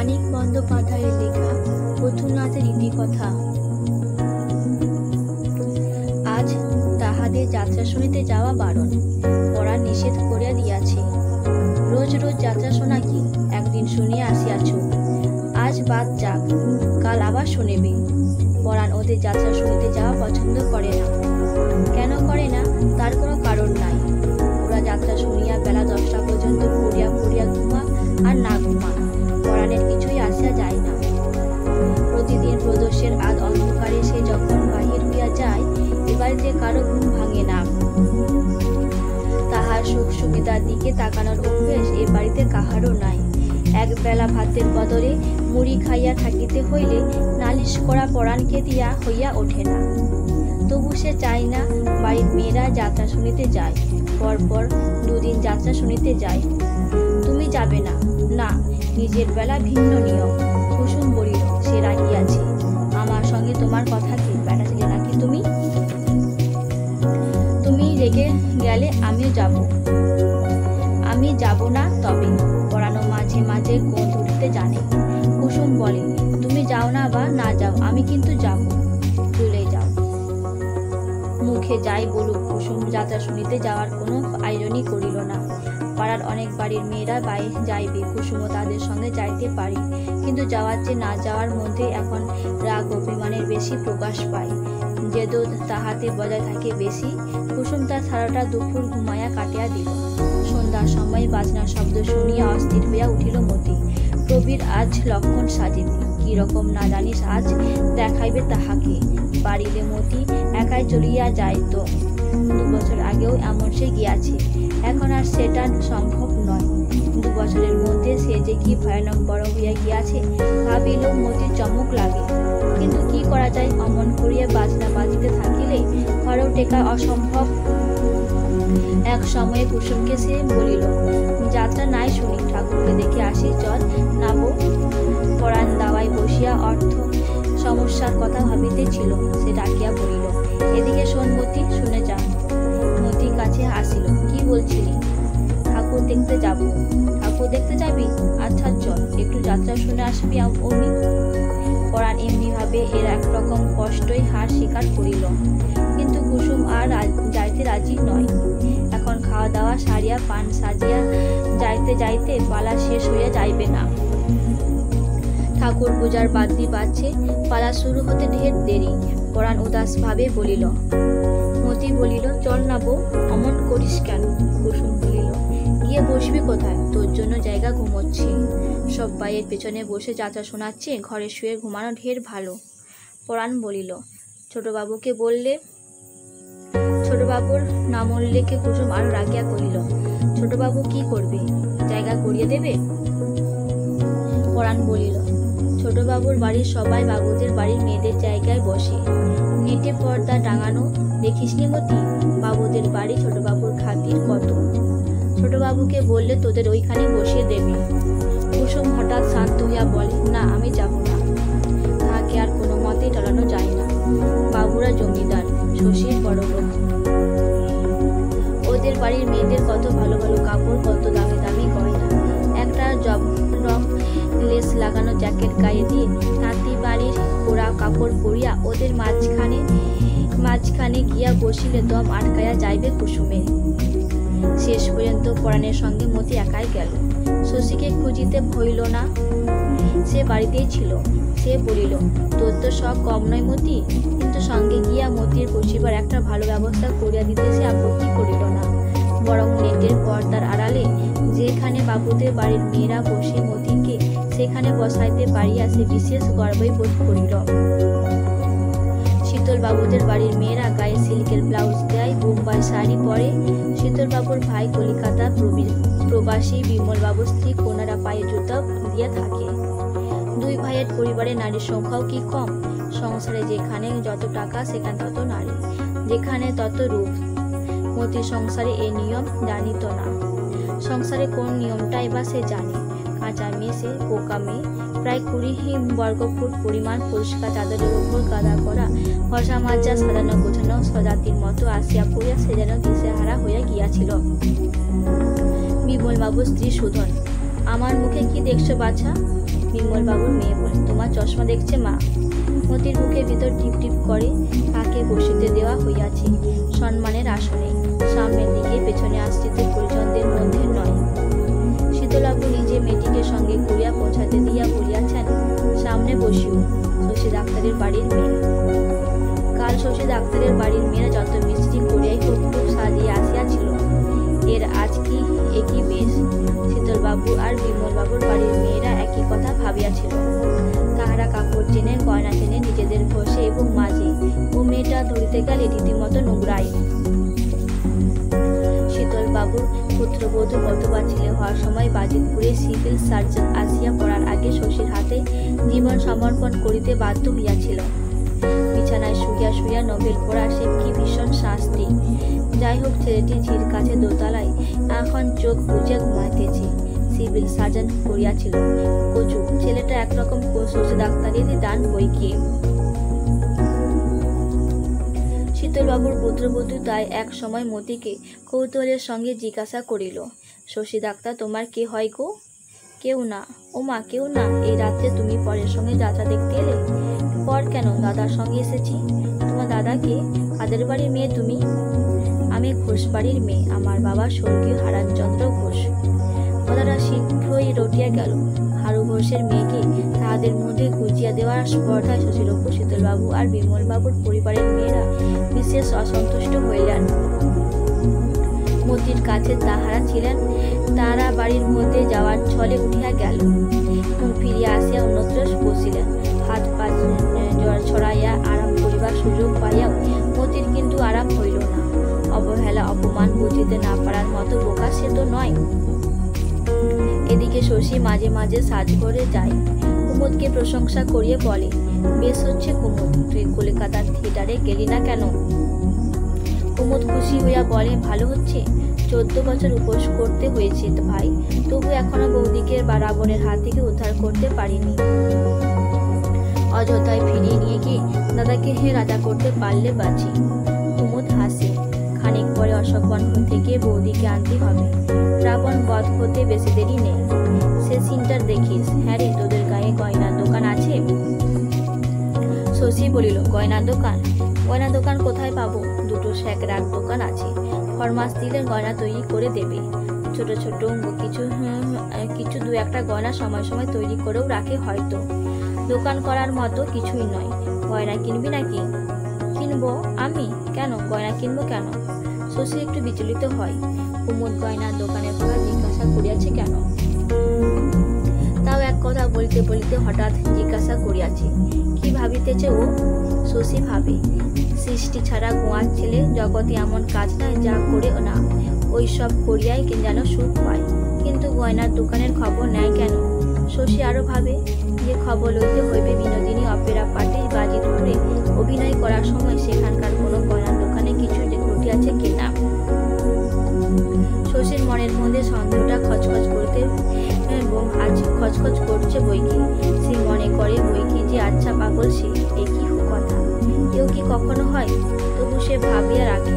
মানিক বন্দ্যোপাধ্যায়ের লেখা প্রথুনাথের ইতিকথা। আজ তাহাদের যাত্রা শুনিতে যাওয়া বারণ, পরাণ নিষেধ করিয়া দিয়াছে। রোজ রোজ যাত্রা শোনা কি, একদিন শুনিয়া আসিয়াছ, আজ বাদ যাক, কাল আবার শুনিবে। পরাণ ওদের যাত্রা শুনিতে যাওয়া পছন্দ করে না। কেন করে না তার কোনো কারণ নাই। ওরা যাত্রা শুনিয়া বেলা 10টা পর্যন্ত পড়িয়া পড়িয়া ঘুমা আর না ঘুমা, পরাণের কিছুই আসা যায় না। প্রতিদিন প্রদোষের আধ অন্ধকারে সে যখন বাহির হইয়া যায়, এ বাড়িতে কারো ঘুম ভাঙে না। তাহার সুখ সুবিধার দিকে তাকানোর অভ্যেস এ বাড়িতে কাহারও নাই। এক বেলা ভাতের বদলে মুড়ি খাইয়া থাকিতে হইলে নালিশ করা পরাণকে দিয়া হইয়া ওঠে না। তবু সে চায় না বাড়ির মেয়েরা যাত্রা শুনিতে যায়। পরপর 2 দিন যাত্রা শুনিতে যায়। তুমি যাবে না? না, নিজের বেলা ভিন্ন নিয়ম। কুসুম বলিল, সে রাগিয়াছে। আমার সঙ্গে তোমার কথা কি? বেটা ছিলে নাকি তুমি? তুমি রেগে গেলে আমিও যাব। আমি যাব না তবে। পরানো মাঝে মাঝে কোন ধরিতে জানে। কুসুম বলে, তুমি যাও না বা না যাও, আমি কিন্তু যাব। চলে যাও। মুখে যাই বলুক, কুসুম যাত্রা শুনিতে যাওয়ার কোনো আয়োজনই করিল না। পাড়ার অনেক বাড়ির মেয়েরা বাইরে যাইবে, কুসুমও তাদের সঙ্গে যাইতে পারি, কিন্তু যাওয়ার চেয়ে না যাওয়ার মধ্যে এখন রাগ অভিমানের বেশি প্রকাশ পায়। যেদো তাহাতে বজায় থাকে বেশি। কুসুম তার সারাটা দুপুর ঘুমাইয়া কাটিয়া দিল। সন্ধ্যার সময় বাজনার শব্দ শুনিয়া অস্থির হইয়া উঠিল মতি। প্রবীর আজ লক্ষণ সাজেনি, কি রকম না জানিস আজ দেখাইবে তাহাকে। পারিলে মতি একাই চলিয়া যাইত। 2 বছর আগেও এমন সে গিয়াছে, এখন আর সেটা সম্ভব নয়। 2 বছরের মধ্যে সে যে কি ভয়ানক বড় হইয়া গিয়াছে ভাবিল মতির চমক লাগে। কিন্তু কি করা যায়, অমন করিয়া বাজনা বাজিতে থাকিলে ঘরেও টেকা অসম্ভব। এক সময়ে কুসুমকে সে বলিল, যাত্রা নাই শুনি, ঠাকুরকে দেখে আসি, চল না বউ। পরাণ দাওয়ায় বসিয়া অর্থ সমস্যার কথা ভাবিতেছিল। সে ডাকিয়া বলিল, এদিকে শোন মতি, শুনে যা। মতি কাছে আসিল। কি বলছিলি? ঠাকুর দেখতে যাব। ঠাকুর দেখতে যাবি? আচ্ছা চল, একটু যাত্রা শুনে আসবি অমনি। পরাণ এমনি ভাবে এর একরকম কষ্টই হার স্বীকার করিল, কিন্তু কুসুম আর যাইতে রাজি নয়। এখন খাওয়া দাওয়া সারিয়া পান সাজিয়া যাইতে যাইতে পালা শেষ হইয়া যাইবে না। ঠাকুর পূজার বাদ্যি বাজছে, পালা শুরু হতে ঢের দেরি। পরাণ উদাস ভাবে বলিল। মতি বলিল, চল না বউ, অমন করিস কেন? কুসুম বলিল, গিয়ে বসবি কোথায়? তোর জন্য জায়গা ঘুমোচ্ছি। সব বাইয়ের পেছনে বসে যাত্রা শোনাচ্ছে, ঘরে শুয়ে ঘুমানো ঢের ভালো। পরাণ বলিল, ছোটবাবুকে বললে? ছোটবাবুর নাম উল্লেখে কুসুম আরো রাগিয়া কহিল, ছোটবাবু কি করবে? জায়গা করিয়ে দেবে? পরাণ বলিল, ছোটবাবুর বাড়ির সবাই বাবুদের বাড়ির মেয়েদের জায়গায় বসে। নেটে পর্দা টাঙানো, দেখিসনি মতি? বাবুদের বাড়ি ছোটবাবুর খাতির কত। ছোটবাবুকে বললে তোদের ওইখানে বসিয়ে দেবে। কুসুম হঠাৎ শান্ত হইয়া বলে, না, আমি যাব না। তাহাকে আর কোনো মতেই টলানো যায় না। বাবুরা জমিদার, শশীর বড় লোক। ওদের বাড়ির মেয়েদের কত ভালো ভালো কাপড়, কত দামি দামি গয়না। একটা জবরং লেস লাগানো জ্যাকেট গায়ে দিয়ে তাঁতি বাড়ির পোড়া কাপড় পরিয়া ওদের মাঝখানে গিয়া বসিলে দম আটকাইয়া যাইবে কুসুমের। শেষ পর্যন্ত পরাণের সঙ্গে মতি একাই গেল। শশীকে খুঁজিতে হইল না, সে বাড়িতেই ছিল। সে বলিল, তোর তো শখ কম নয় মতি। কিন্তু সঙ্গে গিয়া মতির বসিবার একটা ভালো ব্যবস্থা করিয়া দিতে সে আপত্তি করিল না, বরং নেটের পর্দার আড়ালে যেখানে বাবুদের বাড়ির মেয়েরা বসে মতিকে সেখানে বসাইতে পারিয়া সে বিশেষ গর্বই বোধ করিল। শীতল বাবুদের বাড়ির মেয়েরা গায়ে সিল্কের ব্লাউজ দেয়, বোম্বাই শাড়ি পরে। শীতল বাবুর ভাই কলিকাতা প্রবাসী, বিমল বাবুর স্ত্রী কোনারা পায়ে জুতা দিয়া থাকে। 2 ভাইয়ের পরিবারে নারীর সংখ্যাও কি কম? সংসারে যেখানে যত টাকা সেখানে তত নারী, যেখানে তত রূপ। মতির সংসারে এই নিয়ম জানিত না। সংসারে কোন নিয়মটাই বা সে জানে? কাঁচা মেয়ে সে, পোকা মেয়ে। প্রায় 20 বর্গফুট পরিমাণ পরিষ্কার চাদরের উপর গাদা করা ঘষা মাজা সাজানো গোছানো স্বজাতির মতো আসিয়া পড়িয়া সে যেন দিশেহারা হইয়া গিয়াছিল। বিমল বাবুর স্ত্রী সুধন আমার মুখে কি দেখছো বাছা? বিমল বাবুর মেয়ে বলে। তোমার চশমা দেখছে মা। মতির বুকের ভিতর টিপ টিপ করে। তাকে বসিতে দেওয়া হইয়াছে সম্মানের আসনে, সামনের দিকে, পেছনে আশ্রিত পরিজনদের মধ্যে নয়। শীতলবাবু নিজে মেয়েটিকে সঙ্গে করিয়া পৌঁছাতে দিয়া বলিয়াছেন, সামনে বসিও, শশী ডাক্তারের বাড়ির মেয়ে। কাল শশী ডাক্তারের বাড়ির মেয়েরা যত মিষ্টি করিয়াই হোক খুব সাজিয়ে আসিয়াছিল। এর আজ কি একই বেশ। শীতলবাবু আর বিমলবাবুর বাড়ির মেয়েরা একই কথা ভাবিয়াছিল। তাহারা কাপড় চেনে, গয়না চেনে, নিজেদের ঘষে এবং মাঝে। ও মেয়েটা ধরিতে গেলে রীতিমতো নোংরাই। শীতলবাবুর পুত্রবধূ কতবার ছেলে হওয়ার সময় বাজিতপুরে সিভিল সার্জন আসিয়া পড়ার আগে শশীর হাতে জীবন সমর্পণ করিতে বাধ্য হইয়াছিল। বিছানায় শুইয়া শুইয়া নোবেল পড়া সে কি ভীষণ শাস্তি। যাই হোক, ছেলেটি ঝির কাছে দোতলায় এখন চোখ বুঝে ঘুমাইতেছে। সিভিল সার্জন করিয়াছিল কচু। ছেলেটা একরকম শশী ডাক্তারেরই দান বইকি। শীতলবাবুর পুত্রবধূ তাই এক সময় মতিকে কৌতূহলের সঙ্গে জিজ্ঞাসা করিল, শশী ডাক্তার তোমার কে হয় গো? কেউ না। ও মা, কেউ না? এই রাত্রে তুমি পরের সঙ্গে যাত্রা দেখতে এলে? পর কেন, দাদার সঙ্গে এসেছি। তোমার দাদাকে? কাদের বাড়ির মেয়ে তুমি? আমি ঘোষ বাড়ির মেয়ে। আমার বাবা স্বর্গীয় হারানচন্দ্র ঘোষ। কথাটা শীঘ্রই রটিয়া গেল। হারু ঘোষের মেয়েকে তাহাদের মধ্যে গুজিয়া দেওয়ার স্পর্ধায় শশীর উপর শীতলবাবু আর বিমলবাবুর পরিবারের মেয়েরা বিশেষ অসন্তুষ্ট হইলেন। মতির কাছে তাহারা ছিলেন, তারা বাড়ির মধ্যে যাওয়ার ছলে উঠিয়া গেল। মুখ ফিরিয়া আসিয়া অন্যত্র বসিলেন। হাত পা ছড়াইয়া আরাম করিবার সুযোগ পাইয়াও মতির কিন্তু আরাম হইল না। অবহেলা অপমান বুঝিতে না পারার মতো বোকা সে তো নয়। এদিকে শশী মাঝে মাঝে সাজঘরে যায়। কুমুদকে প্রশংসা করিয়ে বলে, বেশ হচ্ছে কুমুদ, তুই কলকাতার থিয়েটারে গেলি না কেন? কুমুদ খুশি হইয়া বলে, ভালো হচ্ছে। 14 বছর উপোস করতে হয়েছে ভাই, তবু এখনো বৌদিকে বা রাবণের হাত থেকে উদ্ধার করতে পারিনি। অযোধ্যায় ফিরিয়ে নিয়ে গিয়ে দাদাকে রাজা করতে পারলে বাঁচি। কুমুদ হাসে। খানিক পরে অশোকবন থেকে বৌদিকে আনতে হবে। রাবণ বধ হতে বেশি দেরি নেই। সে সিনটার দেখিস। হ্যাঁ রে, তোদের গায়ে গয়নার দোকান আছে? শশী বলিল, গয়নার দোকান? গয়না দোকান কোথায় পাবো? দুটো স্যাকরার দোকান আছে। ফরমাস দিলে গয়না তৈরি করে দেবে। ছোট ছোট কিছু দু একটা গয়না সময় সময় তৈরি করেও রাখে হয়তো। দোকান করার মতো কিছুই নয়। গয়না কিনবি নাকি? কিনবো। আমি? কেন গয়না কিনবো কেন? শশী একটু বিচলিত হয়। কুমুদ গয়নার দোকানের কথা জিজ্ঞাসা করিয়াছে কেন? তাও এক কথা বলিতে বলিতে হঠাৎ জিজ্ঞাসা করিয়াছে। কি ভাবিতেছে ও? শশী ভাবে, সৃষ্টি ছাড়া গোয়ার ছেলে জগতে এমন কাজ নাই যা করে না ওই সব করিয়াই যেন সুখ পায়। কিন্তু গয়নার দোকানের খবর নেয় কেন? শশী আরো ভাবে যে খবর লইতে হইবে বিনোদিনী অপেরা পার্টি বাজিতপুরে অভিনয় করার সময় সেখানকার কোনো গয়নার দোকানে কিছু ঘটিয়াছে কিনা। শশীর মনের মধ্যে সন্দেহটা খচখচ করছে বইকি। সে মনে করে বইকি যে আচ্ছা পাগল সে, একই কথা, কেউ কি কখনো হয়? তবু সে ভাবিয়া রাখে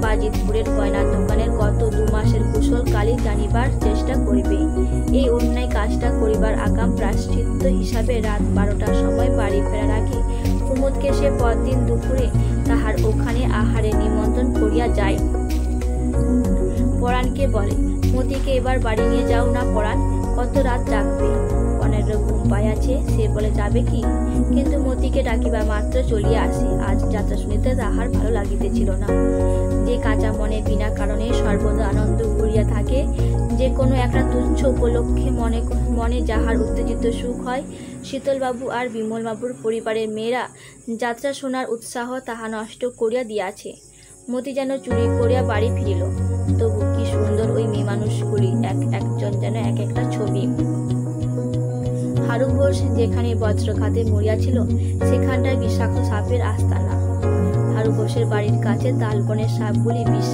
বাজিতপুরের গয়নার দোকানের গত 2 মাসের কুশল কালি জানিবার চেষ্টা করিবে। এই অন্যায় কাজটা করিবার আগাম প্রায়শ্চিত্ত হিসাবে রাত 12টার সময় বাড়ি ফেরার আগে কুমুদকে সে পরদিন দুপুরে তাহার ওখানে আহারে নিমন্ত্রণ করিয়া যায়। পরাণকে বলে, মতিকে এবার বাড়ি নিয়ে যাও না পরাণ, কত রাত ডাকবে। পরাণেরও ঘুম পাইয়াছে, সে বলে যাবে কি, কিন্তু মতিকে ডাকিবার মাত্র চলিয়া আসে। আজ যাত্রা শুনিতে তাহার ভালো লাগিতেছিল না। যে কাঁচা মনে বিনা কারণে সর্বদা আনন্দ করিয়া থাকে, যে কোনো একটা তুচ্ছ উপলক্ষে মনে যাহার উত্তেজিত সুখ হয়, শীতলবাবু আর বিমলবাবুর পরিবারের মেয়েরা যাত্রা শোনার উৎসাহ তাহা নষ্ট করিয়া দিয়াছে। মতি যেন চুরি করিয়া বাড়ি ফিরিল। তবু কি সুন্দর ওই মেয়ে মানুষগুলি, একজন যেন এক একটা ছবি। হারু ঘোষ যেখানে বজ্রঘাতে মরিয়াছিল সেখানটায় বিষাক্ত সাপের আস্তানা। হারু ঘোষের বাড়ির কাছে তালবনের সাপগুলি বিষ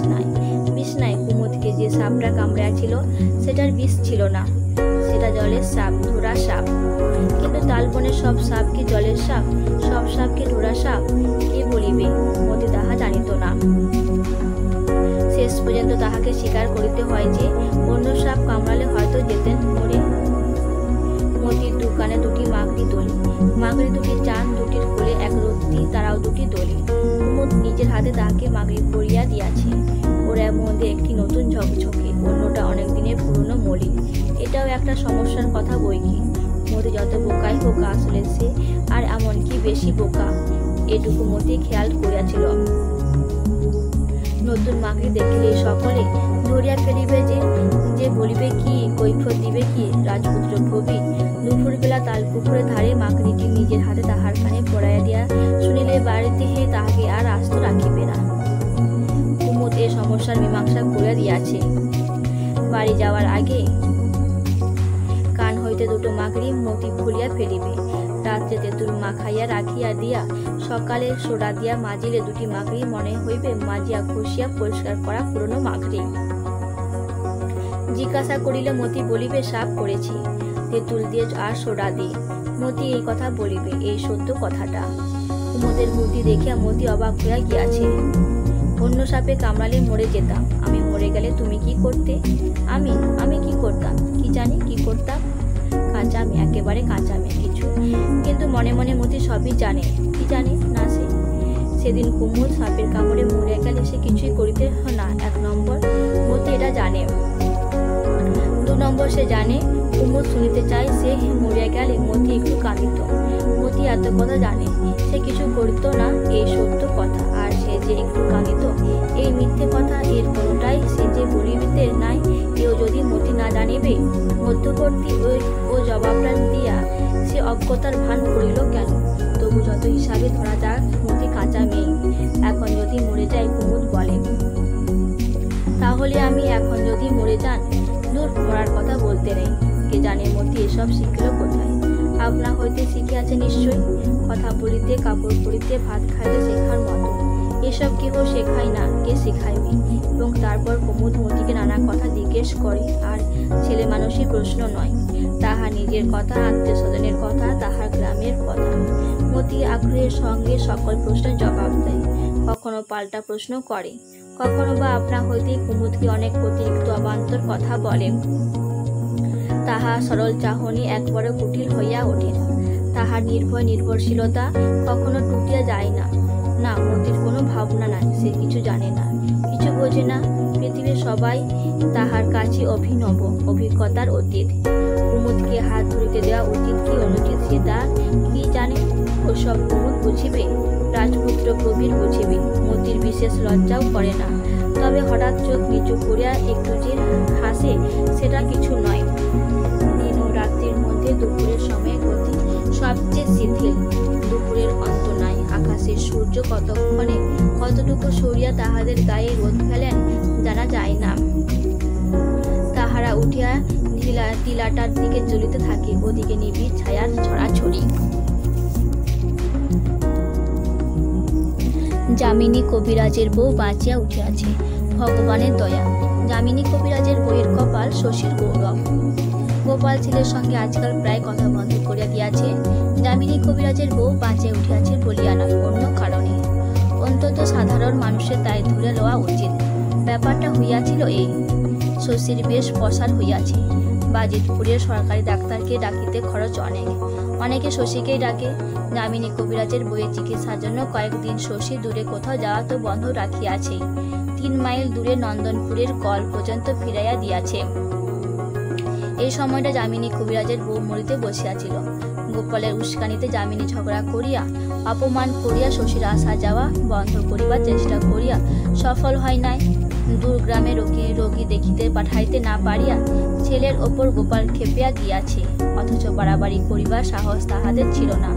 নাই। কুমুদকে যে সাপটা কামড়াইয়াছিল সেটার বিষ ছিল না, সেটা জলের সাপ, ধোরা সাপ। কিন্তু তালবনের সব সাপ কি জলের সাপ? সব সাপ কি ধোরা সাপ? কে বলিবে? মতি তাহা জানিত না। শেষ পর্যন্ত তাহাকে স্বীকার করিতে হয় যে অন্য সাপ কামড়ালে হয়তো যেতেন মরে। নিজের হাতে তাহাকে মাগরি পরিয়া দিয়াছে। ওর মধ্যে একটি নতুন ঝকঝকে, অন্যটা অনেক দিনের পুরনো মলিন। এটাও একটা সমস্যার কথা বই কি। মতি যত বোকাই হোক, আসলে সে আর এমনকি বেশি বোকা, এটুকু মতি খেয়াল করিয়াছিল। নতুন মাগরি দেখিলে সকলে ধরিয়া ফেলিবে, যে বলিবে কি, কৈফিয়ত দিবে কি রাজপুত্র প্রবীর। দুপুরবেলা তালপুকুরের ধারে মাগরিটি নিজের হাতে তাহার কানে পড়াইয়া দিয়া শুনিলে বাড়িতে তাহাকে আর আস্ত রাখিবে না। কুমুদ এ সমস্যার মীমাংসা করিয়া দিয়াছে। বাড়ি যাওয়ার আগে কান হইতে দুটো মাগরি মতি খুলিয়া ফেলিবে। রাত্রে তেঁতুল মাখাইয়া রাখিয়া দিয়া সকালে সোডা দিয়া মাজিলে দুটি মাগরি মনে হইবে মাজিয়া ঘষিয়া পরিষ্কার করা পুরনো মাগরি। জিজ্ঞাসা করিলে মতি বলিবে সাফ করেছি, তেঁতুল দিয়ে আর সোডা দিয়ে। মতি এই কথা বলিবে, এই সত্য কথাটা। কুমুদের বুদ্ধি দেখিয়া মতি অবাক হইয়া গিয়াছে। অন্য সাপে কামড়ালে মরে যেতাম, আমি মরে গেলে তুমি কি করতে? আমি কি করতাম? কি জানি কি করতাম। কাঁচা মেয়ে, একেবারে কাঁচা মেয়ে কিছু, কিন্তু মনে মনে মতি সবই জানে। কি জানে না সে? সেদিন কুমুদ সাপের কামড়ে মরে গেলে সে কিছুই করিতে না। 1 নম্বর মতি এটা জানে। 2 নম্বর সে জানে কুমুদ শুনিতে চায় সে মরিয়া গেলে মতি একটু কাঁদিত। মতি এত কথা জানে, সে কিছু করিত না, এই সত্য কথা। আর সে যে একটু কাঁদিত, এই মিথ্যে কথা, এর কোনোটাই সে যে বলিতে নাই। কেউ যদি মতি না জানিবে, মধ্যবর্তী ও জবাবটা দিয়া সে অজ্ঞতার ভান করিল কেন? তবু যত হিসাবে ধরা যাক, মতি কাঁচা মেয়ে। এখন যদি মরে যায়, কুমুদ বলে, তাহলে আমি এখন যদি মরে যান? দূর, মরার কথা বলতে নেই। কে জানে মতি এসব শিখিল কোথায়? আপনা হইতে শিখিয়াছে নিশ্চয়ই। কথা বলিতে, কাপড় পরিতে, ভাত খাইতে শেখার মতো। এসব কেহ শেখায় না, কে শেখাইবে? এবং তারপর কুমুদ মতিকে নানা কথা জিজ্ঞেস করে, আর ছেলে মানুষই প্রশ্ন নয়। তাহার নিজের কথা, আত্মীয় স্বজনের কথা, তাহার গ্রামের কথা। মতি আগ্রহের সঙ্গে সকল প্রশ্নের জবাব দেয়। কখনো পাল্টা প্রশ্ন করে, কখনো বা আপনা হইতে কুমুদকে অনেক অতিরিক্ত অবান্তর কথা বলে। তাহার সরল চাহনি একবারও কুটিল হইয়া ওঠে না। তাহার নির্ভয় নির্ভরশীলতা কখনো টুটিয়া যায় না। না, মতির কোনো ভাবনা নাই, সে কিছু জানে না, কিছু বোঝে না। পৃথিবীর সবাই তাহার কাছে অভিনব, অভিজ্ঞতার অতীত। কুমুদকে হাত ধরিতে দেওয়া উচিত কি অনুচিত সে তা কি জানে? ওসব কুমুদ বুঝিবে, রাজপুত্র প্রবীর বুঝিবে। মতির বিশেষ লজ্জাও করে না। তবে হঠাৎ চোখ নিচু করিয়া একটু যে হাসে, সেটা কিছু নয়। দিন ও রাত্রির মধ্যে দুপুরের সময়ে গতি সবচেয়ে শিথিল। দুপুরের অন্ত নাই। আকাশের সূর্য কতক্ষণে কতটুকু সরিয়া তাহাদের গায়ে রোদ ফেলেন জানা যায় না। তাহারা উঠিয়া টিলাটার দিকে চলিতে থাকে, ওদিকে নিবিড় ছায়ার ছড়াছড়ি। যামিনী কবিরাজের বউ বাঁচিয়া উঠিয়াছে, ভগবানের দয়া। যামিনী কবিরাজের বউয়ের কপাল শশীর গৌরব। গোপাল ছেলের সঙ্গে আজকাল প্রায় কথা বন্ধ করিয়া দিয়াছে। যামিনী কবিরাজের বউ বাঁচিয়া উঠিয়াছে বলিয়া নয়, অন্য কারণে। অন্তত সাধারণ মানুষের তাই ধরে লওয়া উচিত। ব্যাপারটা হইয়াছিল এই, শশীর বেশ পসার হইয়াছে। বাজিতপুরের সরকারি ডাক্তারকে ডাকিতে খরচ অনেক। অনেকে শশীকেই ডাকে। যামিনী কবিরাজের বইয়ের চিকিৎসার জন্য কয়েকদিন শশী দূরে কোথাও যাওয়া তো বন্ধ রাখিয়াছে। 3 মাইল দূরে নন্দনপুরের কল পর্যন্ত ফিরাইয়া দিয়াছে। এই সময়টা যামিনী কবিরাজের বউ মরিতে বসিয়াছিল। গোপালের উস্কানিতে যামিনী ঝগড়া করিয়া, অপমান করিয়া শশীর আসা যাওয়া বন্ধ করিবার চেষ্টা করিয়া সফল হয় নাই। দূরগ্রামে রোগী দেখিতে পাঠাইতে না পারিয়া ছেলের ওপর গোপাল খেপিয়া গিয়াছে। অথচ বাড়াবাড়ি করিবার সাহস তাহাদের ছিল না।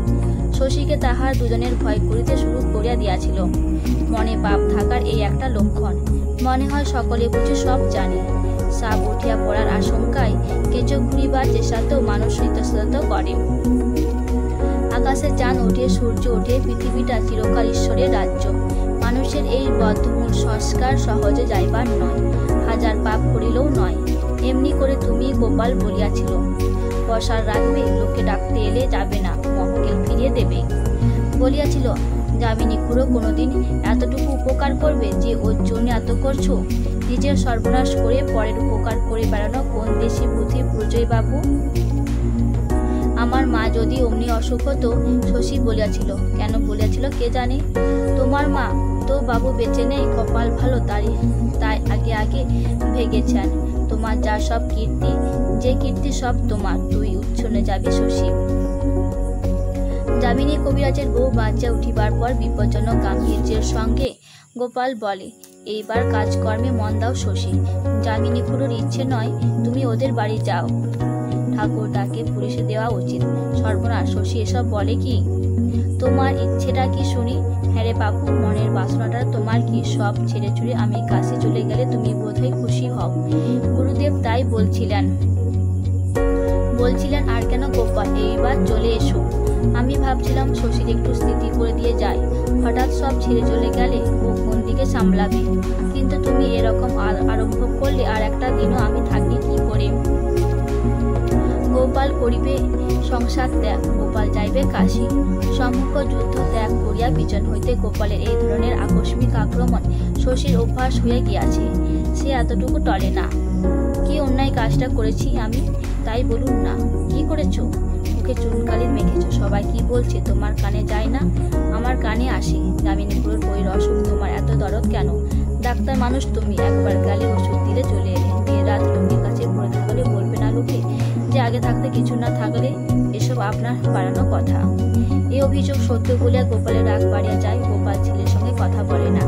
শশীকে তাহার দুজনের ভয় করিতে শুরু করিয়া দিয়াছিল। মনে পাপ থাকার এই একটা লক্ষণ। মনে হয় সকলে বুঝে সব জানে। সাপ উঠিয়া পড়ার আশঙ্কায় কেঁচো ঘুরিবার চেষ্টাতেও মানুষ ইতস্তত করে। আকাশে চাঁদ ওঠে, সূর্য ওঠে, পৃথিবীটা চিরকাল ঈশ্বরের রাজ্য। মানুষের এই বদ্ধমূল সংস্কার সহজে যাইবার নয়, হাজার পাপ করিলেও নয়। এমনি করে তুমি গোপাল বলিয়াছিল, পসার রাখবে, লোকে ডাকতে এলে যাবে না, মক্কেল ফিরিয়ে দেবে। বলিয়াছিল, যামিনী খুড়ো কোনোদিন এতটুকু উপকার করবে যে ওর জন্য এত করছো? নিজের সর্বনাশ করে পরের উপকার করে বেড়ানো কোন দেশি বুদ্ধি প্রজয় বাবু? আমার মা যদি অমনি অসুখ হতো, শশী বলিয়াছিল। কেন বলিয়াছিল কে জানে? তোমার মা তো বাবু বেঁচে নেই, কপাল ভালো, তাই আগে আগে ভেগেছেন। তোমার যা সব কীর্তি, যে কীর্তি সব তোমার, তুই উচ্ছনে যাবি শশী। যামিনী কবিরাজের বউ বাচ্চা উঠিবার পর বিপজ্জনক গাম্ভীর্যের সঙ্গে গোপাল বলে, এইবার কাজকর্মে মন দাও শশী। যামিনী খুড়োর ইচ্ছে নয় তুমি ওদের বাড়ি যাও, ঠাকুরদাকে পুলিশে দেওয়া উচিত। সর্বনাশ, শশী এসব বলে কি? তোমার ইচ্ছেটা কি শুনি? হ্যাঁ রে বাপু, মনের বাসনাটা তোমার কি? সব ছেড়ে ছুড়ে আমি কাশি চলে গেলে তুমি বোধহয় খুশি হও। গুরুদেব তাই বলছিলেন। আর কেন গোপাল, এইবার চলে এসো। আমি ভাবছিলাম শশীর একটু স্থিতি করে দিয়ে যায়। হঠাৎ সব ছেড়ে চলে গেলে ও কোন দিকে সামলাবে? কিন্তু তুমি এরকম আরম্ভ করলে আর একটা দিনও আমি থাকি কি করে? গোপাল করিবে সংসার ত্যাগ, গোপাল যাইবে কাশী। সম্মুখ যুদ্ধ ত্যাগ করিয়া পিছন হইতে গোপালের এই ধরনের আকস্মিক আক্রমণ শশীর অভ্যাস হইয়া গিয়াছে। সে এতটুকু টলে না। কি অন্যায় কাজটা করেছি আমি, তাই বলুন না। কি করেছো? মুখে চুনকালি মেখেছো, সবাই কি বলছে তোমার কানে যায় না? আমার কানে আসে। যামিনী খুড়োর বইয়ের অসুখ, তোমার এত দরদ কেন? ডাক্তার মানুষ তুমি, একবার গালে ওষুধ দিলে চলে এলে। বিয়ের রাত লোকের কাছে পড়ে থাকলে বলবে না লোকে যে আগে থাকতে কিছু না থাকলে এসব আপনার বাড়ানো কথা। এই অভিযোগ সত্য বলিয়া গোপালের রাগ বাড়িয়া যায়। গোপাল ছেলের সঙ্গে কথা বলে না।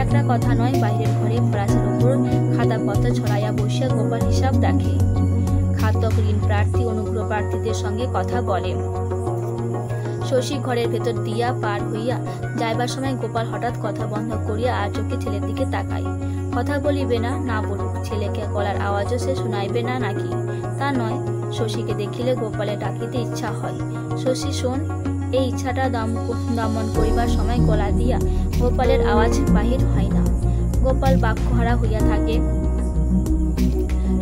একটা কথা নয়, বাইরের ঘরে ফরাসের উপর খাতাপত্র ছড়াইয়া বসিয়া গোপাল হিসাব দেখে। খাতক, ঋণ প্রার্থী, অনুগ্রহ প্রার্থীদের সঙ্গে কথা বলে। শশী ঘরের ভেতর দিয়া পার হইয়া যাইবার সময় গোপাল হঠাৎ কথা বন্ধ করিয়া আর চোখে ছেলের দিকে তাকায়। কথা বলিবে না, না বলুক। ছেলেকে গলার আওয়াজও সে শুনাইবে না নাকি? তা নয়, শশীকে দেখিলে গোপালের ডাকিতে ইচ্ছা হয়। শশী শোন। এই ইচ্ছাটা দমন করিবার সময় গলা দিয়া গোপালের আওয়াজ বাহির হয় না। গোপাল বাক্যহারা হইয়া থাকে।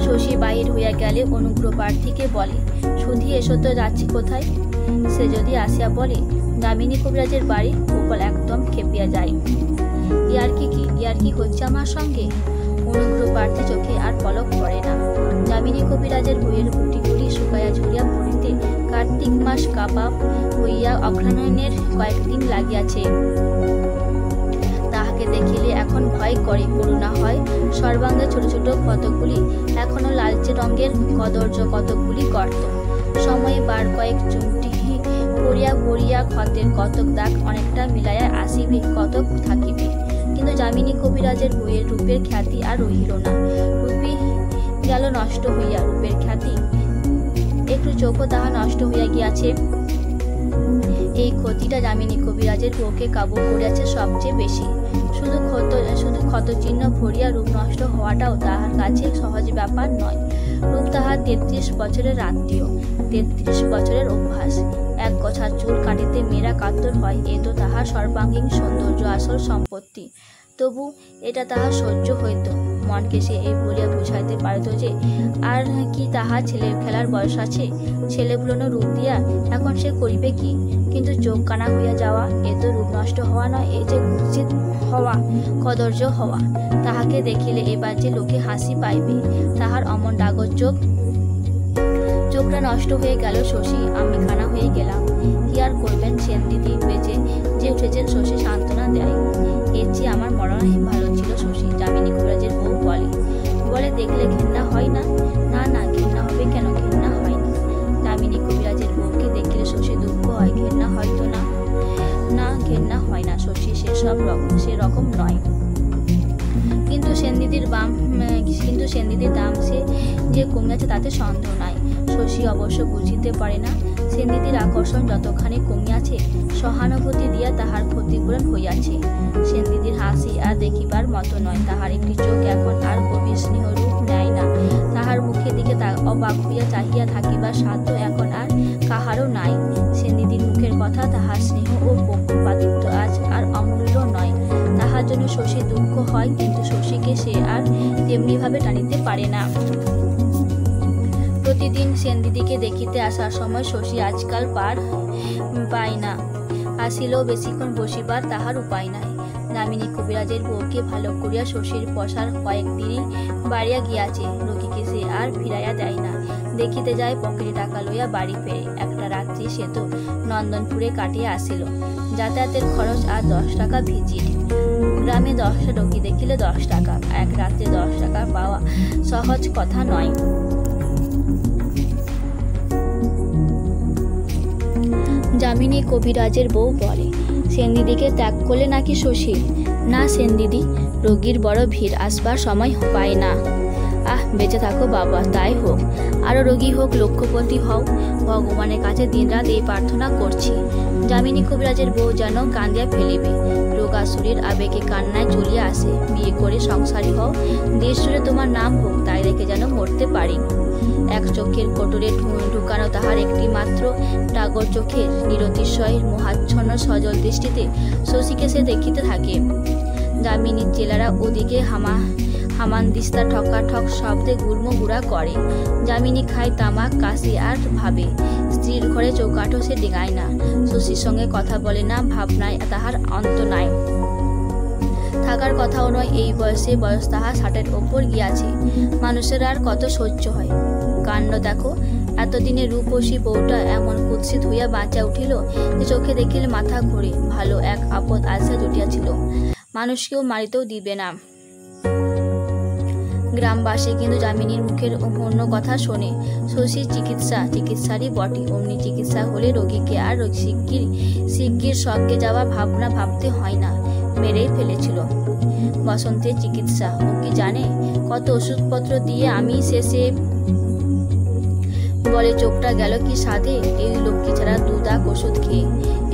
শশী বাহির হইয়া গেলে অনুগ্রহ প্রার্থীকে বলে, শুধু এসো তো, যাচ্ছি কোথায়? সে যদি আসিয়া বলে যামিনী কবিরাজের বাড়ি, গোপাল একদম খেপিয়া যায়। ইয়ার কি হচ্ছে আমার সঙ্গে? অনুগ্রহ প্রার্থী চোখে আর পলক পড়ে না। যামিনী কবিরাজের বইয়ের গুটিগুলি শুকাইয়া ঝরিয়া পড়িতে কার্তিক মাস কাবাব হইয়া অগ্রহায়ণের কয়েকদিন লাগিয়াছে। তাহাকে দেখিলে এখন ভয় করে, করুণা হয়। সর্বাঙ্গে ছোট ছোট কতকগুলি এখনো লালচে রঙের কদর্য, কতকগুলি গর্ত। সময়ে বার কয়েক চুনটি পড়িয়া পড়িয়া ক্ষতের কতক দাগ অনেকটা মিলাইয়া আসিবে, কতক থাকিবে। কিন্তু যামিনী কবিরাজের বইয়ের রূপের খ্যাতি আর রহিল না। রূপী গেল নষ্ট হইয়া, রূপের খ্যাতি একটু চোখও তাহা নষ্ট হইয়া গিয়াছে। এই ক্ষতিটা যামিনী কবিরাজের বউকে কাবু করিয়াছে সবচেয়ে বেশি। শুধু ক্ষতচিহ্ন ভরিয়া রূপ নষ্ট হওয়াটাও তাহার কাছে সহজ ব্যাপার নয়। রূপ তাহার ৩৩ বছরের আত্মীয়, ৩৩ বছরের অভ্যাস। এক গোছা চুল কাটিতে মেয়েরা কাতর হয়, এ তো তাহার সর্বাঙ্গীন সৌন্দর্য, আসল সম্পত্তি। তবু এটা তাহার সহ্য হইত। মনকে সে এই বলিয়া বুঝাইতে পারিত যে আর কি তাহার ছেলে খেলার বয়স আছে? ছেলে ভুলানো রূপ দিয়া এখন সে করিবে কি? কিন্তু চোখ কানা হইয়া যাওয়া, এ তো রূপ নষ্ট হওয়া নয়, এ যে কুৎসিত হওয়া, কদর্য হওয়া। তাহাকে দেখিলে এবার যে লোকে হাসি পাইবে। তাহার অমন ডাগর চোখটা নষ্ট হয়ে গেল। শশী আমি কানা হয়ে গেলাম। কি আর করবেন? সেন দিদি বেঁচে যে উঠেছেন, শশী সান্ত্বনা দেয়। এর চেয়ে আমার মরণ ভালো ছিল শশী। যামিনী কবিরাজের বউ বলে দেখলে ঘেন্না হয় না? না, ঘেন্না হবে কেন? ঘেন্না হয় না। যামিনী কবিরাজের বউকে দেখলে শশী দুঃখ হয়, ঘেন্না হয়তো না। না, ঘেন্না হয় না শশী, সেরকম নয়। কিন্তু সেনদিদির দাম সে যে কমিয়াছে তাতে সন্দেহ নাই। শশী অবশ্য বুঝিতে পারে না সেনদিদির আকর্ষণ যতখানি কমিয়াছে, সহানুভূতি দিয়া তাহার ক্ষতিপূরণ হইয়াছে। সেনদিদির হাসি আর দেখিবার মতো নয়। তাহার একটি চোখ এখন আর গভীর স্নেহ রূপ নেয় না। তাহার মুখের দিকে অবাক হইয়া চাহিয়া থাকিবার সাধ্য এখন আর কাহারও নাই। সেনদিদির মুখের কথা, তাহার স্নেহ ও পক্ষপাতিত্ব আজ আর অমূল্য নয়। তাহার জন্য শশী দুঃখ হয়, কিন্তু শশীকে সে আর তেমনিভাবে টানিতে পারে না। প্রতিদিন সেনদিদিকে দেখিতে আসার সময় শশী আজকাল পায় না। আসিলেও বেশিক্ষণ বসিবার তাহার উপায় নাই। যামিনী কবিরাজের বউকে ভালো করিয়া শশীর পসার কয়েকদিনই বাড়িয়া গিয়াছে। রোগীকে সে আর ফিরাইয়া দেয় না। দেখিতে যায়, পকেটে টাকা লইয়া বাড়ি ফেরে। একটা রাত্রি সে তো নন্দনপুরে কাটিয়া আসিল। যাতায়াতের খরচ আর 10 টাকা ভিজিট। গ্রামে 10টা রোগী দেখিলে 10 টাকা, এক রাত্রে 10 টাকা পাওয়া সহজ কথা নয়। যামিনী কবিরাজের বউ বলে, সেনদিদিকে ত্যাগ করলে নাকি শশী? না সেনদিদি, রোগীর বড় ভিড়, আসবার সময় পায় না। আহ, বেঁচে থাকো বাবা, তাই হোক, আরো রোগী হোক, লক্ষ্যপতি হও, ভগবানের কাছে দিনরাত এই প্রার্থনা করছি। যামিনী কবিরাজের বউ যেন কান্দিয়া ফেলিবে, রোগা শরীর আবেগে কান্নায় চলিয়া আসে। বিয়ে করে সংসারী হও, দেশ জুড়ে তোমার নাম হোক, তাই রেখে যেন মরতে পারি। এক চোখের কোটরে ঢুকানো তাহার একটি মাত্র টাগর চোখের নিরতিশয় মোহাচ্ছন্ন সজল দৃষ্টিতে শশীকে সে দেখিতে থাকে। যামিনীর জেলারা ওদিকে হামানদিস্তা ঠকাঠক শব্দে গুড়মো গুড়া করে। যামিনী খায় তামাক, কাশি আর ভাবে। স্ত্রীর ঘরে চৌকাঠও সে ডিঙায় না, শশীর সঙ্গে কথা বলে না, ভাবনায় তাহার অন্ত নাই, থাকার কথাও নয়। এই বয়সে, বয়স তাহার 60-এর ওপর গিয়াছে। মানুষের আর কত সহ্য হয়? কাণ্ড দেখো, এতদিনে রূপসী বউটা এমন কুৎসিত হইয়া বাঁচা উঠিল যে চোখে দেখিলে মাথা ঘোরে। ভালো এক আপদ আশা জুটিয়াছিল, মানুষকেও মারিতেও দিবে না। গ্রামবাসী কিন্তু যামিনীর মুখের অন্য কথা শোনে। শশীর চিকিৎসারই বটে, অমনি চিকিৎসা হলে রোগীকে আর শিগগির স্বর্গে যাওয়া ভাবনা ভাবতে হয় না, মেরেই ফেলেছিল। বসন্তের চিকিৎসা ও কি জানে? কত ওষুধপত্র দিয়ে আমি শেষে বলে চোখটা গেল কি সাধে এই লক্ষ্মী ছাড়া দুদাক ওষুধ খেয়ে।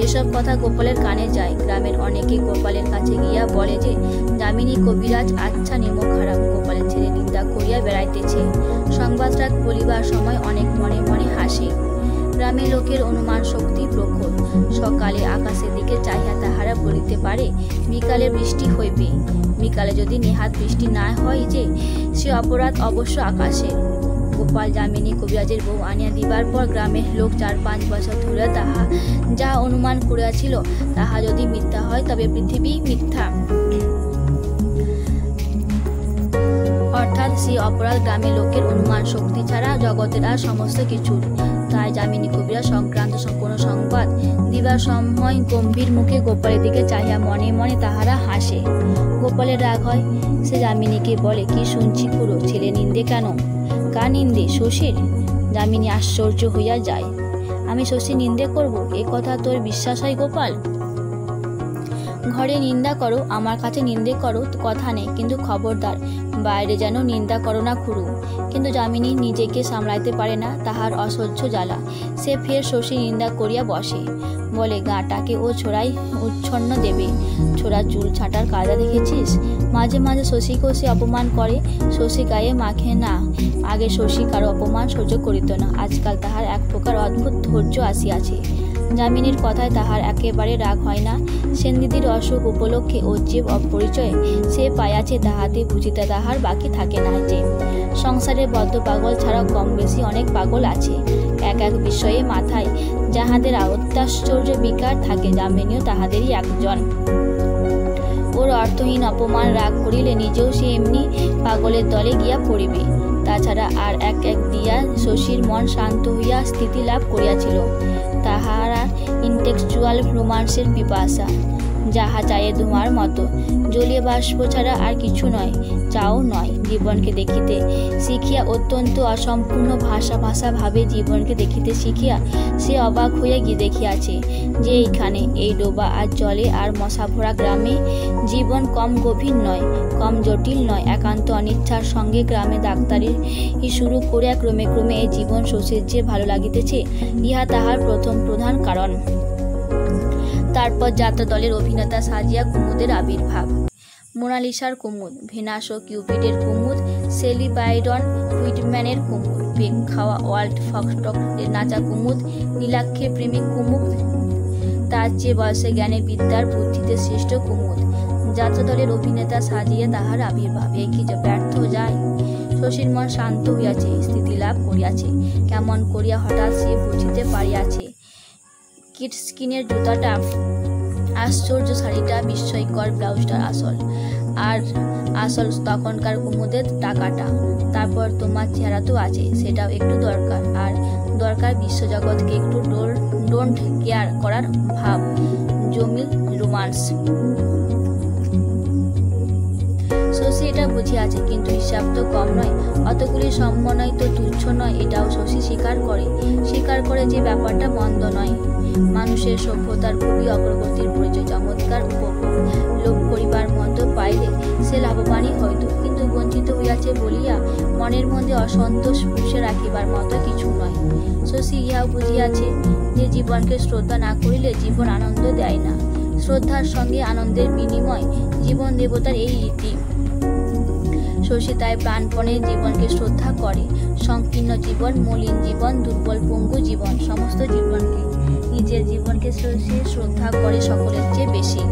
এসব কথা গোপালের কানে যায়। গ্রামের অনেকে গোপালের কাছে গিয়া বলে যে যামিনী কবিরাজ আচ্ছা নেমো খারাপ, গোপালের ছেলে নিন্দা করিয়া বেড়াইতেছে। সংবাদটা বলিবার সময় অনেক মনে মনে হাসে। গ্রামের লোকের অনুমান শক্তি প্রখর। সকালে আকাশের দিকে চাহিয়া তাহারা বলিতে পারে বিকালে বৃষ্টি হইবে। বিকালে যদি নেহাত বৃষ্টি না হয় যে, সে অপরাধ অবশ্য আকাশের। গোপাল যামিনী কবিরাজের বউ আনিয়া দিবার পর গ্রামের লোক 4-5 বছর ধরে তাহা যা অনুমান করিয়াছিল তাহা যদি মিথ্যা হয় তবে পৃথিবী মিথ্যা, অর্থাৎ সেই অপরাধ গ্রামের লোকের অনুমান শক্তি ছাড়া জগতের আর সমস্ত কিছুর। তাই যামিনী কবিরাজ সংক্রান্ত কোনো সংবাদ দিবার সময় গম্ভীর মুখে গোপালের দিকে চাহিয়া মনে মনে তাহারা হাসে। গোপালের রাগ হয়, সে যামিনীকে বলে, কি শুনছি খুড়ো, ছেলে নিন্দে কেন? কার নিন্দে? শশীর। যামিনী আশ্চর্য হইয়া যায়। আমি শশী নিন্দে করব, এ কথা তোর বিশ্বাস হয় গোপাল? ঘরে নিন্দা করো, আমার কাছে নিন্দে করো, কথা নেই, কিন্তু খবরদার বাইরে যেন নিন্দা করো না খুড়ো। কিন্তু যামিনী নিজেকে সামলাইতে পারে না, তাহার অসহ্য জ্বালা। সে ফের শশী নিন্দা করিয়া বসে, বলে গাটাকে ও ছোড়াই উচ্ছন্ন দেবে। ছোড়া চুল ছাঁটার কায়দা দেখেছিস? মাঝে মাঝে শশীকেও সে অপমান করে, শশী গায়ে মাখে না। আগে শশী কারো অপমান সহ্য করিত না, আজকাল তাহার এক প্রকার অদ্ভুত ধৈর্য আসিয়াছে। যামিনীর কথায় তাহার একেবারে রাগ হয় না। সেনদিদির অসুখ উপলক্ষে ও যে অপরিচয় সে পাইয়াছে তাহাতে বুঝিতে তাহার বাকি থাকে না যে সংসারে বদ্ধ পাগল ছাড়া কম বেশি অনেক পাগল আছে। এক এক বিষয়ে মাথায় যাহাদের অত্যাশ্চর্য বিকার থাকে, যামিনীও তাহাদেরই একজন। ওর অর্থহীন অপমান রাগ করিলে নিজেও সে এমনি পাগলের দলে গিয়া পড়িবে। তাছাড়া আর এক দিয়া শশীর মন শান্ত হইয়া স্থিতি লাভ করিয়াছিল। তাহারা ইন্টেলেকচুয়াল রোমান্সের পিপাসা, যাহা চায়ে ধোঁয়ার মতো, জলীয় বাষ্প ছাড়া আর কিছু নয়, চাও নয়। জীবনকে দেখিতে শিখিয়া, অত্যন্ত অসম্পূর্ণ ভাষা ভাবে জীবনকে দেখিতে শিখিয়া সে অবাক হইয়া গিয়ে দেখিয়াছে যে এইখানে এই ডোবা আর জলে আর মশা ভরা গ্রামে জীবন কম গভীর নয়, কম জটিল নয়। একান্ত অনিচ্ছার সঙ্গে গ্রামে ডাক্তারি শুরু করিয়া ক্রমে ক্রমে এই জীবন শশীর যে ভালো লাগিতেছে, ইহা তাহার প্রথম প্রধান কারণ। তারপর যাত্রা দলের অভিনেতা সাজিয়া কুমুদের আবির্ভাব। মোনালিসার কুমুদ, ভেনাস ও কিউপিডের কুমুদ, সেলি বাইরন হুইটম্যানের কুমুদ, পেক খাওয়া ওয়াল্ট ফক্সটকের নাচা কুমুদ, নীলাক্ষের প্রেমিক কুমুদ, তার চেয়ে বয়সে জ্ঞানে বিদ্যার বুদ্ধিতে শ্রেষ্ঠ কুমুদ। যাত্রা দলের অভিনেতা সাজিয়া তাহার আবির্ভাব। এ কি যে ব্যর্থ যায়? শশীর মন শান্ত হইয়াছে, স্থিতি লাভ করিয়াছে। কেমন করিয়া হঠাৎ সে বুঝিতে পারিয়াছে কিটস্কিনের জুতাটা আশ্চর্য, শাড়িটা বিস্ময়কর, ব্লাউজটার আসল, আর আসল তখনকার কুমুদের টাকাটা। তারপর তোমার চেহারা তো আছে, সেটাও একটু দরকার, আর দরকার বিশ্বজগৎকে একটু ডোন্ট কেয়ার করার ভাব, জমিল রোমান্স। শশী এটা বুঝিয়াছে, কিন্তু হিসাব তো কম নয়, অতগুলি সম্মানই তো তুচ্ছ নয়, এটাও শশী স্বীকার করে যে ব্যাপারটা মন্দ নয়। মানুষের সভ্যতার খুবই অগ্রগতির পরিচয়। চমৎকার উপভোগ লোভ করিবার মতো পাইলে সে লাভবানই হইত, কিন্তু বঞ্চিত হইয়াছে বলিয়া মনের মধ্যে অসন্তোষ পুষে রাখিবার মতো কিছু নয়। শশী ইহাও বুঝিয়াছে যে জীবনকে শ্রদ্ধা না করিলে জীবন আনন্দ দেয় না। শ্রদ্ধার সঙ্গে আনন্দের বিনিময় জীবন দেবতার এই রীতি। শশী তাই প্রাণপণে জীবনকে শ্রদ্ধা করে। সংকীর্ণ জীবন, মলিন জীবন, দুর্বল পঙ্গু জীবন, সমস্ত জীবনকে, নিজের জীবনকে শশী শ্রদ্ধা করে সকলের চেয়ে বেশি।